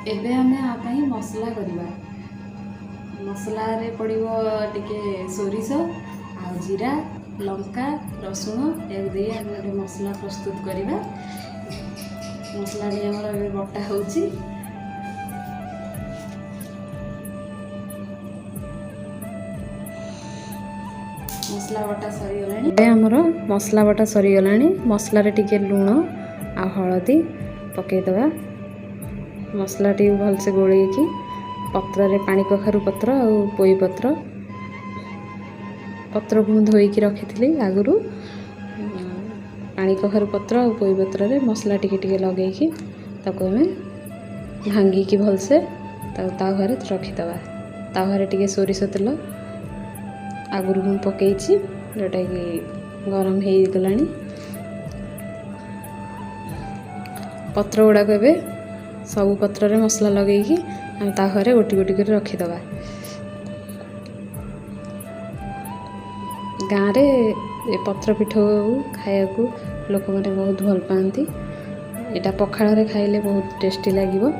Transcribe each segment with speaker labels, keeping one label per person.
Speaker 1: एबे आमे आ पई मसला करबा। मसला रे पड़िबो टिके सोरिष आ जीरा लंका रसुण एक दे आमे गोटे मसला प्रस्तुत करबा। मसला डी हमर एबे बटा होउची। मसला बटा सरी गलानी। एबे हमर मसला बटा सरी गलानी। मसला रे टिके लूण आ हळदी पके दबा। मसला टी भल से गोले की पत्र रे पानी कखारु पत्र आ पोई पत्र पत्र को धोई की रखी थी आगुरु। पानी कखारु पत्र आ पोई पत्र रे मसला टिके टिके लगे की ताको हमें भांगी की भल से तावा रे रखी दबा। तावा रे टिके सोरिष तेल आगुरु मु पकेइछि जोटा की गरम हे गलानी। पत्र गुड़ा को एबे सब पत्र रे मसला लगे की हम तावा गोटी गोटी कर रखी दबा। गाँव रे ए पत्र पिठो खाया को लोक माने बहुत भल पाती। एटा पखाड़ रे खाइले बहुत टेस्टी लागिबो।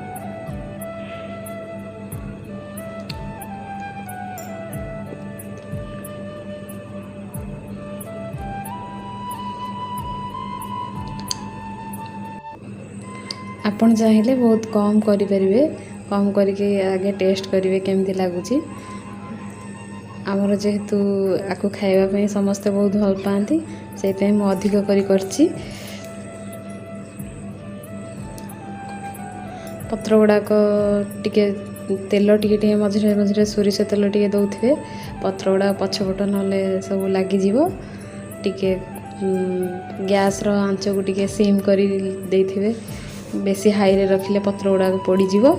Speaker 1: आपण चाहिले बहुत कम करि परिबे। कम करके आगे टेस्ट करेंगे केमती लगुच। आमर जेहेतु आपको खावाई समस्ते बहुत भल पाती से अधिक करछि। पत्र गुड़ाक टिके तेल टिके मझे मझे सोरिष तेल टिके दौथे। पत्र गुड़ा पछपट ना सब लगिज। टिके गैस रो आंच को टिके सिम कर देथिबे। बेसी हाई रे रखिले पत्र गुड़ा पड़ी जीवो।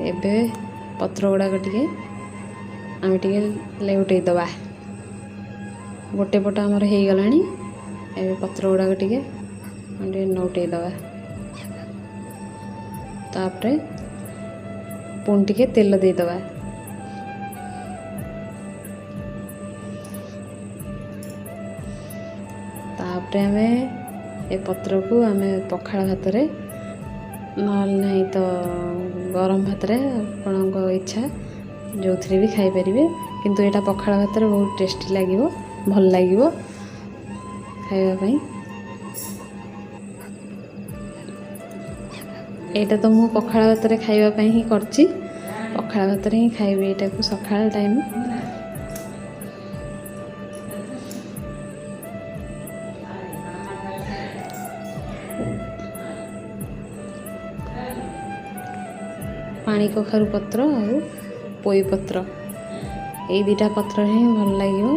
Speaker 1: एबे पत्र गुड़ा टिके आम टिके लेउटे दबा। गोटे पट आमर हो गलानी। एबे पत्र गुड़ा टिके नौटे दबा। तापरे पुन टिके तेल दे दबा। तापरे आमे ए पत्र को आमे पखाड़ भात रे नहीं तो गरम भात रे आपणक इच्छा जो थे भी खाई पारिबे। किंतु एटा पखाड़ भात रे बहुत टेस्टी लागिबो भल लागिबो खाइबा पई। एटा तो मु पखाड़ भात रे खाइबा पई ही करछि। पखाड़ भात रे ही खाइबे एटा को सकाळ टाइम। पानी कखारु पत्र आ पोई पत्र ये दुटा पत्र ही भल लगे।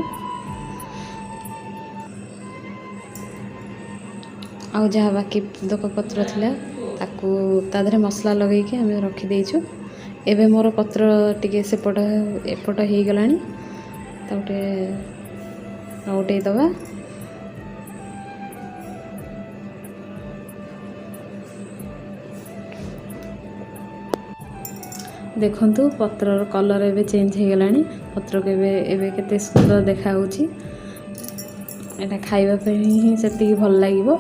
Speaker 1: आ जहाँ बाकी दक पत्र थिला ताकू ताधरे मसला लगे कि आम रखी देइछु। एबे मोर पत्र टिके सेपट एपट हो गलानी। ताउटे नौटे दबा। देखंतु पत्र कलर एबे चेंज हो गलानी। पत्र को एबे केते सुंदर देखा होची। एटा खाइबा पे ही सेति भल लागिबो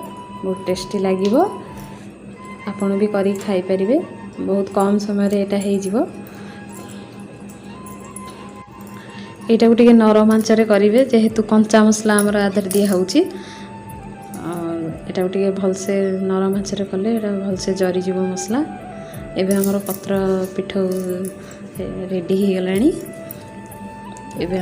Speaker 1: बहुत टेस्टी लागिबो। आपण भी करी खाई परिबे बहुत कम समय रे एटा हेइ जिवो। एटा को टिके नरम आंच रे करिवे जेहेतु कंचा मसला हमर आधर दिया होची। और एटा को टिके भल से नरम आंच रे कले एटा भल से जरी जिवो मसला। एबे हमर पत्र पिठो रेडी हो गलानी। एबे